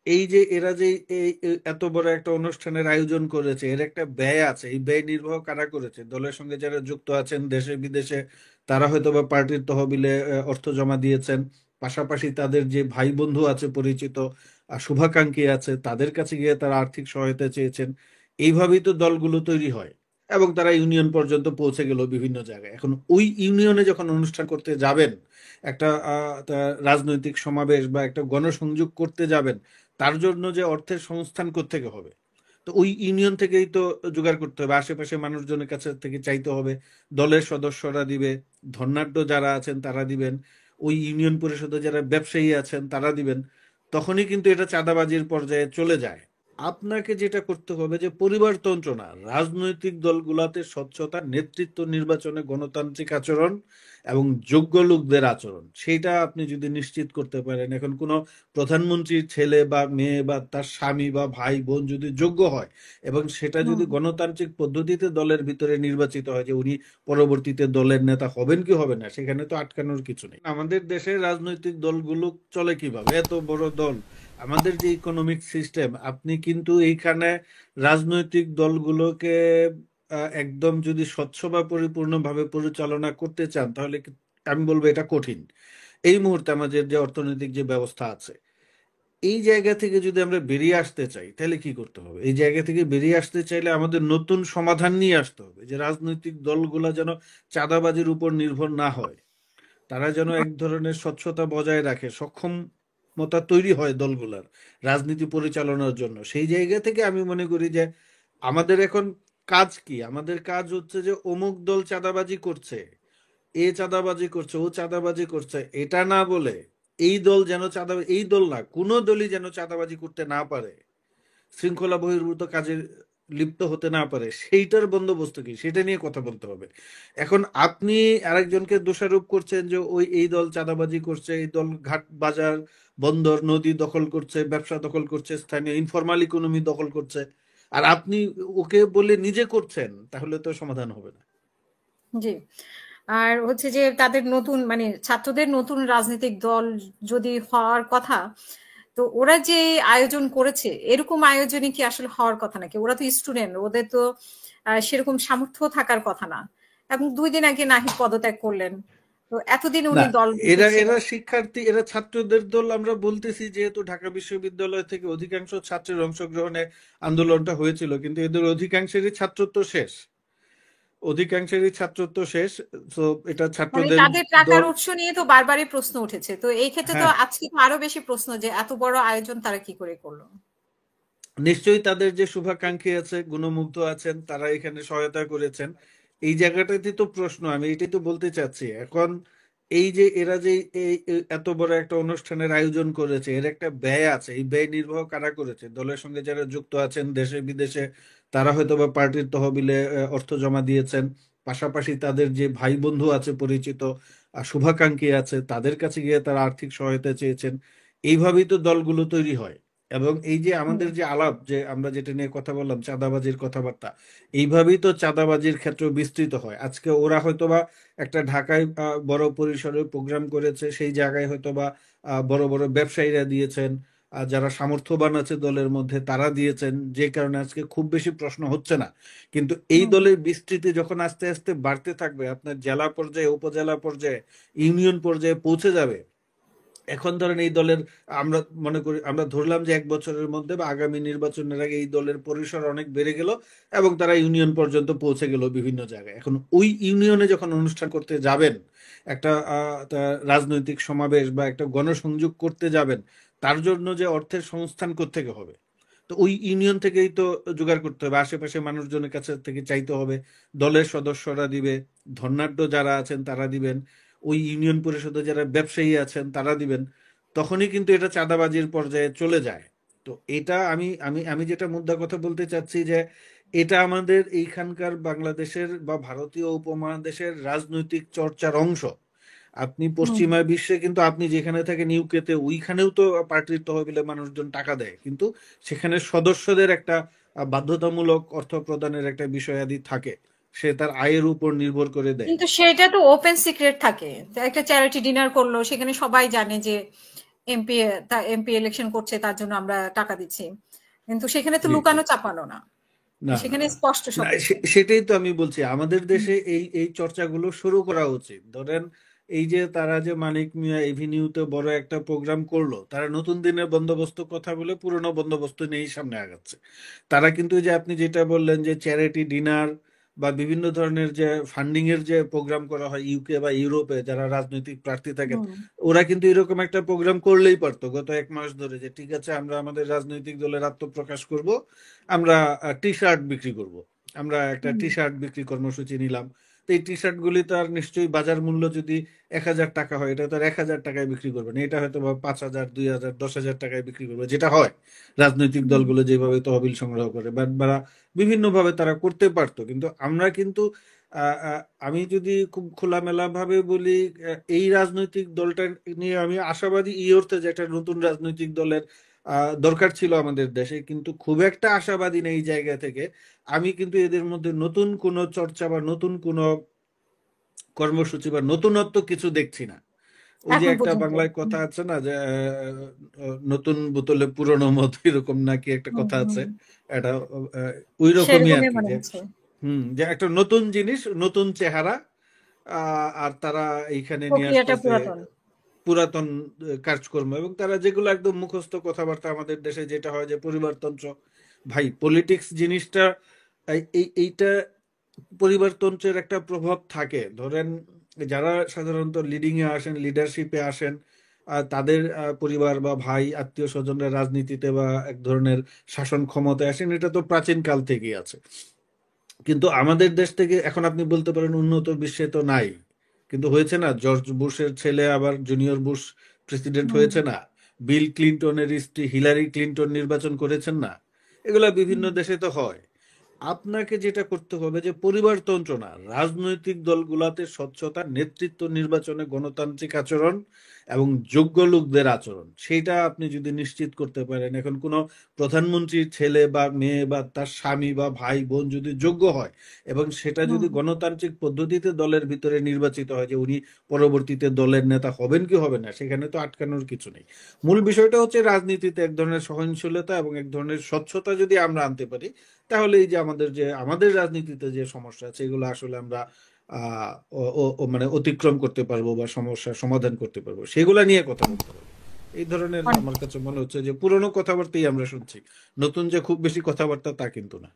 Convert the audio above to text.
এই যে এরা যে এত বড় একটা অনুষ্ঠানের আয়োজন করেছে, এর একটা ব্যয় আছে। এই ব্যয় নির্বাহ কারা করেছে? দলের সঙ্গে যারা যুক্ত আছেন দেশে বিদেশে, তারা হয়তো বা পার্টির তহবিলে অর্থ জমা দিয়েছেন। পাশাপাশি তাদের যে ভাই বন্ধু আছে, পরিচিত শুভাকাঙ্ক্ষী আছে, তাদের কাছে গিয়ে তারা আর্থিক সহায়তা চেয়েছেন। এইভাবেই তো দলগুলো তৈরি হয়, এবং তারা ইউনিয়ন পর্যন্ত পৌঁছে গেল বিভিন্ন জায়গায়। এখন ওই ইউনিয়নে যখন অনুষ্ঠান করতে যাবেন, একটা রাজনৈতিক সমাবেশ বা একটা গণসংযোগ করতে যাবেন, তার জন্য যে অর্থের সংস্থান কোত্থেকে হবে? তো ওই ইউনিয়ন থেকেই তো জোগাড় করতে হবে, আশেপাশে মানুষজনের কাছে থেকে চাইতে হবে। দলের সদস্যরা দিবে, ধনাঢ্য যারা আছেন তারা দিবেন, ওই ইউনিয়ন পরিষদে যারা ব্যবসায়ী আছেন তারা দিবেন। তখনই কিন্তু এটা চাঁদাবাজির পর্যায়ে চলে যায়। আপনাকে যেটা করতে হবে যে পরিবারতন্ত্র না, রাজনৈতিক দলগুলাতে স্বচ্ছতা, নেতৃত্ব নির্বাচনে গণতান্ত্রিক আচরণ এবং যোগ্য লোকদের আচরণ, সেইটা আপনি যদি নিশ্চিত করতে পারেন। এখন কোনো প্রধানমন্ত্রীর ছেলে বা মেয়ে বা তার স্বামী বা ভাই বোন যদি যোগ্য হয়, এবং সেটা হুম। যদি গণতান্ত্রিক পদ্ধতিতে দলের ভিতরে নির্বাচিত হয়, যে উনি পরবর্তীতে দলের নেতা হবেন কি হবে না, সেখানে তো আটকানোর কিছু নেই। আমাদের দেশের রাজনৈতিক দলগুলো চলে কিভাবে? এত বড় দল, আমাদের যে ইকোনমিক সিস্টেম, আপনি কিন্তু এইখানে রাজনৈতিক দলগুলোকে একদম যদি স্বচ্ছ বা পরিপূর্ণভাবে পরিচালনা করতে চান, তাহলে আমি বলবো এটা কঠিন। এই মুহূর্তে আমাদের যে অর্থনৈতিক যে ব্যবস্থা আছে, এই জায়গা থেকে যদি আমরা বেরিয়ে আসতে চাই, তাহলে কি করতে হবে? এই জায়গা থেকে বেরিয়ে আসতে চাইলে আমাদের নতুন সমাধান নিয়ে আসতে হবে, যে রাজনৈতিক দলগুলা যেন চাঁদাবাজির উপর নির্ভর না হয়। তারা যেন এক ধরনের স্বচ্ছতা বজায় রাখে, সক্ষমতা তৈরি হয় দলগুলার রাজনীতি পরিচালনার জন্য। সেই জায়গা থেকে আমি মনে করি যে আমাদের এখন কাজ কি? আমাদের কাজ হচ্ছে যে অমুক দল চাঁদাবাজি করছে, এ চাঁদাবাজি করছে, ও চাঁদাবাজি করছে, এটা না বলে এই দল যেন এই দল না, কোনো দলই যেন চাঁদাবাজি করতে না পারে, শৃঙ্খলা বহির্ভূত কাজে লিপ্ত হতে না পারে, সেইটার বন্দোবস্ত কি, সেটা নিয়ে কথা বলতে হবে। এখন আপনি আরেকজনকে দোষারোপ করছেন যে ওই এই দল চাঁদাবাজি করছে, এই দল ঘাট বাজার বন্দর নদী দখল করছে, ব্যবসা দখল করছে, স্থানীয় ইনফরমাল ইকোনমি দখল করছে, আর আপনি ওকে বলে নিজে করছেন, তাহলে তো সমাধান হবে না। জি। আর হচ্ছে যে তাদের নতুন মানে ছাত্রদের নতুন রাজনৈতিক দল যদি হওয়ার কথা, তো ওরা যে আয়োজন করেছে এরকম আয়োজনে কি আসলে হওয়ার কথা নাকি? ওরা তো স্টুডেন্ট, ওদের তো সেরকম সামর্থ্য থাকার কথা না। এবং ২ দিন আগে নাহিদ পদত্যাগ করলেন। তো এতদিন না, উনি দলমুখী এরা এরা ছিলেন। শিক্ষার্থী, এরা ছাত্রদের দল আমরা বলতেছি, যেহেতু ঢাকা বিশ্ববিদ্যালয় থেকে অধিকাংশ ছাত্রের অংশগ্রহণে আন্দোলনটা হয়েছিল, কিন্তু এদের অধিকাংশেরই ছাত্রত্ব শেষ। অধিকাংশেরই ছাত্রত্ব শেষ। তো এটা মানে ছাত্রদের তাদের টাকার দল। উৎস নিয়ে তো বারবারই প্রশ্ন উঠেছে। তো এই ক্ষেত্রে তো হ্যাঁ, আজকে তো আরো বেশি প্রশ্ন যে এত বড় আয়োজন তারা কি করে করলো? নিশ্চয়ই তাদের যে শুভাকাঙ্ক্ষী আছে, গুণমুগ্ধ আছেন, তারা এখানে সহায়তা করেছেন। এই জায়গাটাতে তো প্রশ্ন, আমি এটাই তো বলতে চাচ্ছি এখন। এই যে এরা যে এত বড় একটা অনুষ্ঠানের আয়োজন করেছে, এর একটা ব্যয় আছে। এই ব্যয় নির্বাহ কারা করেছে? দলের সঙ্গে যারা যুক্ত আছেন দেশে বিদেশে, তারা হয়তো বা পার্টির তহবিলে অর্থ জমা দিয়েছেন। পাশাপাশি তাদের যে ভাই বন্ধু আছে, পরিচিত শুভাকাঙ্ক্ষী আছে, তাদের কাছে গিয়ে তারা আর্থিক সহায়তা চেয়েছেন। এইভাবেই তো দলগুলো তৈরি হয়। এবং এই যে হুম। আমাদের যে আলাপ, যে আমরা যেটা নিয়ে কথা বললাম, চাঁদাবাজির কথাবার্তা, এইভাবেই তো চাঁদাবাজির ক্ষেত্র বিস্তৃত হয়। আজকে ওরা হয়তোবা একটা ঢাকায় বড় পরিসরে প্রোগ্রাম করেছে, সেই জায়গায় হয়তোবা বড় বড় ব্যবসায়ীরা দিয়েছেন, যারা সামর্থ্যবান আছে দলের মধ্যে তারা দিয়েছেন, যে কারণে আজকে খুব বেশি প্রশ্ন হচ্ছে না। কিন্তু এই হুম। দলের বিস্তৃতি যখন আস্তে আস্তে বাড়তে থাকবে, আপনার জেলা পর্যায়ে, উপজেলা পর্যায়ে, ইউনিয়ন পর্যায়ে পৌঁছে যাবে, এখন ধরেন এই দলের, আমরা মনে করি, আমরা ধরলাম যে 1 বছরের মধ্যে বা আগামী নির্বাচনের আগে এই দলের পরিসর অনেক বেড়ে গেল, এবং তারা ইউনিয়ন পর্যন্ত পৌঁছে গেল বিভিন্ন জায়গায়। এখন ওই ইউনিয়নে যখন অনুষ্ঠান করতে যাবেন, একটা রাজনৈতিক সমাবেশ বা একটা গণসংযোগ করতে যাবেন, তার জন্য যে অর্থের সংস্থান কোত্থেকে হবে? তো ওই ইউনিয়ন থেকেই তো জোগাড় করতে হবে, আশেপাশে মানুষজনের কাছে থেকে চাইতে হবে। দলের সদস্যরা দিবে, ধনাঢ্য যারা আছেন তারা দিবেন, ওই ইউনিয়ন পরিষদে যারা ব্যবসায়ী আছেন তারা দিবেন। তখনই কিন্তু এটা চাঁদাবাজির পর্যায়ে চলে যায়। তো এটা আমি আমি আমি যেটা মুদ্রা কথা বলতে চাচ্ছি, যে এটা আমাদের এইখানকার বাংলাদেশের বা ভারতীয় উপমহাদেশের রাজনৈতিক চর্চার অংশ। আপনি হুম। পশ্চিমা বিশ্বে কিন্তু, আপনি যেখানে থাকেন ইউকেতে, ওইখানেও তো পার্টির তহবিলে মানুষজন টাকা দেয়, কিন্তু সেখানে সদস্যদের একটা বাধ্যতামূলক অর্থ প্রদানের একটা বিষয়াদি থাকে। সে তার আয়ের উপর নির্ভর করে দেয়। কিন্তু সেটা তো ওপেন সিক্রেট থাকে। তো একটা চ্যারিটি ডিনার করলো, সেখানে সবাই জানে যে এমপি এমপি ইলেকশন করছে তার জন্য আমরা টাকা দিচ্ছি। কিন্তু সেখানে তো জি জি লুকানো চাপানো না। না না সেখানে না স্পষ্ট না সবকিছু। সেটাই তো আমি বলছি, আমাদের হুম, দেশে এই এই চর্চাগুলো শুরু করা উচিত। ধরেন এই যে তারা যে মানিক মিয়া এভিনিউতে বড় একটা প্রোগ্রাম করলো, তারা নতুন দিনের বন্দোবস্ত কথা বলে পুরনো বন্দোবস্ত নিয়েই সামনে আগাচ্ছে। তারা কিন্তু এই যে আপনি যেটা বললেন যে চ্যারিটি ডিনার বা বিভিন্ন ধরনের যে ফান্ডিং এর যে প্রোগ্রাম করা হয় ইউকে বা ইউরোপে, যারা রাজনৈতিক প্রার্থী থাকেন হুম, ওরা কিন্তু এরকম একটা প্রোগ্রাম করলেই পারতো গত 1 মাস ধরে, যে ঠিক আছে আমরা আমাদের রাজনৈতিক দলের আত্মপ্রকাশ করব, আমরা টি শার্ট বিক্রি করব, আমরা একটা হুম, টি শার্ট বিক্রি কর্মসূচি নিলাম। তো এই টি শার্ট গুলি তো আর নিশ্চয়ই বাজার মূল্য যদি 1,000 টাকা হয়, এটা তো আর 1,000 টাকায় বিক্রি করবে না, এটা হয়তো বা 5,000, 2,000, 10,000 টাকায় বিক্রি করবে, যেটা হয় রাজনৈতিক হুম। দলগুলো যেভাবে তহবিল সংগ্রহ করে বা বিভিন্ন ভাবে তারা করতে পারতো। কিন্তু আমরা কিন্তু আমি যদি খুব খোলামেলা ভাবে বলি, এই রাজনৈতিক দলটা নিয়ে আমি আশাবাদী এই অর্থে যে একটা নতুন রাজনৈতিক দলের দরকার ছিল আমাদের দেশে, কিন্তু খুব একটা আশাবাদী নেই এই জায়গা থেকে। আমি কিন্তু এদের মধ্যে নতুন কোনো চর্চা বা নতুন কোনো কর্মসূচি বা নতুনত্ব কিছু দেখছি না। ওই যে এখন একটা পর্যন্ত। বাংলায় কথা হুম, আছে না যে নতুন বোতলে পুরনো মদ, এরকম নাকি একটা হুম, কথা আছে। হুম। এটা ওই রকমই আর সেরকমই কি, মনে যে হচ্ছে। যে একটা নতুন জিনিস, নতুন চেহারা, আর তারা এইখানে নিয়ে প্রক্রিয়াটা আসতেছে পুরাতন। পুরাতন কাজকর্ম, এবং তারা যেগুলো একদম মুখস্থ কথাবার্তা। আমাদের দেশে যেটা হয় যে পরিবারতন্ত্র, ভাই পলিটিক্স জিনিসটা এইটা পরিবারতন্ত্রের একটা প্রভাব থাকে। ধরেন যারা সাধারণত লিডিং এ আসেন, লিডারশিপে আসেন, তাদের পরিবার বা ভাই আত্মীয় স্বজনরা রাজনীতিতে বা এক ধরনের শাসন ক্ষমতায় আসেন, এটা তো প্রাচীন কাল থেকেই আছে। কিন্তু আমাদের দেশ থেকে এখন আপনি বলতে পারেন উন্নত বিশ্বে তো নাই, কিন্তু হয়েছে না, জর্জ বুশের ছেলে আবার জুনিয়র বুশ প্রেসিডেন্ট হুম, হয়েছে না, বিল ক্লিনটনের স্ত্রী হিলারি ক্লিনটন নির্বাচন করেছেন না, এগুলা বিভিন্ন হুম, দেশে তো হয়। আপনাকে যেটা করতে হবে যে পরিবারতন্ত্র না, রাজনৈতিক দলগুলাতে স্বচ্ছতা, নেতৃত্ব নির্বাচনে গণতান্ত্রিক আচরণ এবং যোগ্য লোকদের আচরণ, সেইটা আপনি যদি নিশ্চিত করতে পারেন, এখন কোনো প্রধানমন্ত্রীর ছেলে বা মেয়ে বা তার স্বামী বা ভাই বোন যদি যোগ্য হয় এবং সেটা যদি হুম, গণতান্ত্রিক পদ্ধতিতে দলের ভিতরে নির্বাচিত হয়, যে উনি পরবর্তীতে দলের নেতা হবেন কি হবে না, সেখানে তো আটকানোর কিছু নেই। মূল বিষয়টা হচ্ছে রাজনীতিতে এক ধরনের সহনশীলতা এবং এক ধরনের স্বচ্ছতা যদি আমরা আনতে পারি, তাহলে এই যে আমাদের রাজনীতিতে যে সমস্যা আছে এগুলো আসলে আমরা মানে অতিক্রম করতে পারবো বা সমস্যার সমাধান করতে পারবো, সেগুলা নিয়ে কথা হুম। বলতে পারবো। এই ধরনের অনেক আমার কাছে মনে হচ্ছে যে পুরনো কথাবার্তাই আমরা শুনছি, নতুন যে খুব বেশি কথাবার্তা তা কিন্তু না।